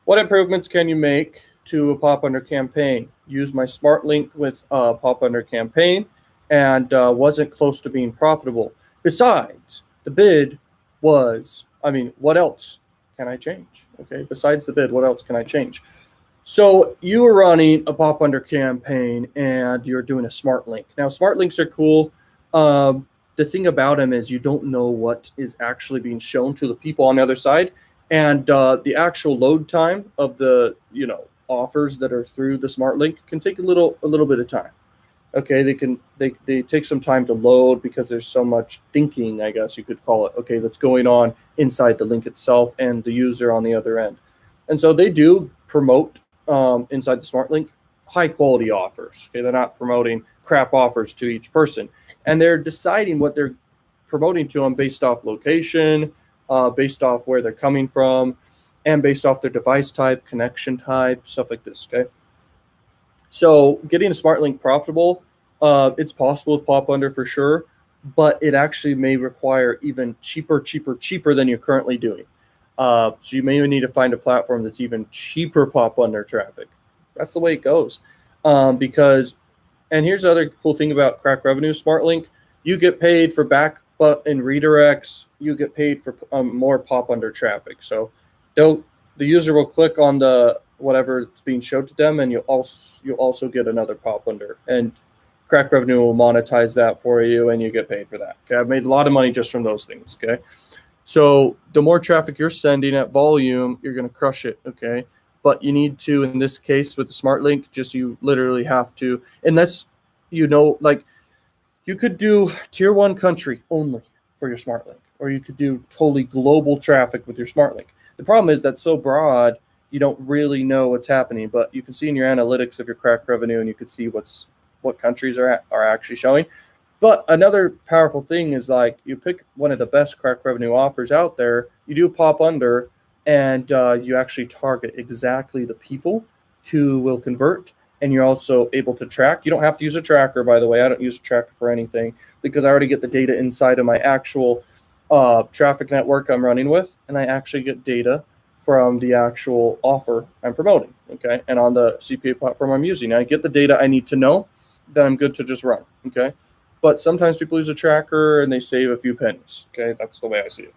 What improvements can you make to a pop under campaign? Use my Smartlink with a pop under campaign and wasn't close to being profitable. Besides, the bid was, what else can I change? Okay, besides the bid, what else can I change? So you were running a pop under campaign and you're doing a Smartlink. Now, Smartlinks are cool. The thing about them is you don't know what is actually being shown to the people on the other side, and the actual load time of the offers that are through the Smartlink can take a little bit of time. Okay, they take some time to load because there's so much thinking, I guess you could call it, okay, that's going on inside the link itself and the user on the other end. And so they do promote inside the Smartlink high quality offers. Okay, they're not promoting crap offers to each person, and they're deciding what they're promoting to them based off location, based off where they're coming from, and based off their device type, connection type, stuff like this. Okay. So getting a Smartlink profitable, it's possible with pop under for sure, but it actually may require even cheaper than you're currently doing. So you may need to find a platform that's even cheaper pop under traffic. That's the way it goes. Because, and here's the other cool thing about Crakrevenue Smartlink, you get paid for back button redirects, you get paid for more pop under traffic. So the user will click on the whatever it's being showed to them, and you'll also get another pop under, and Crakrevenue will monetize that for you, and you get paid for that. Okay, I've made a lot of money just from those things. Okay, so the more traffic you're sending at volume, you're going to crush it. Okay, but you need to, in this case with the Smartlink, you literally have to, unless like you could do tier 1 country only for your Smartlink, or you could do totally global traffic with your Smartlink. The problem is that's so broad, you don't really know what's happening, but you can see in your analytics of your Crakrevenue, and you can see what countries are actually showing. But another powerful thing is, like, you pick one of the best Crakrevenue offers out there, you do pop under, and you actually target exactly the people who will convert, and you're also able to track. You don't have to use a tracker, by the way. I don't use a tracker for anything because I already get the data inside of my actual traffic network I'm running with, and I actually get data from the actual offer I'm promoting, okay? And on the CPA platform I'm using, I get the data I need to know, then I'm good to just run, okay? But sometimes people use a tracker and they save a few pennies, okay? That's the way I see it.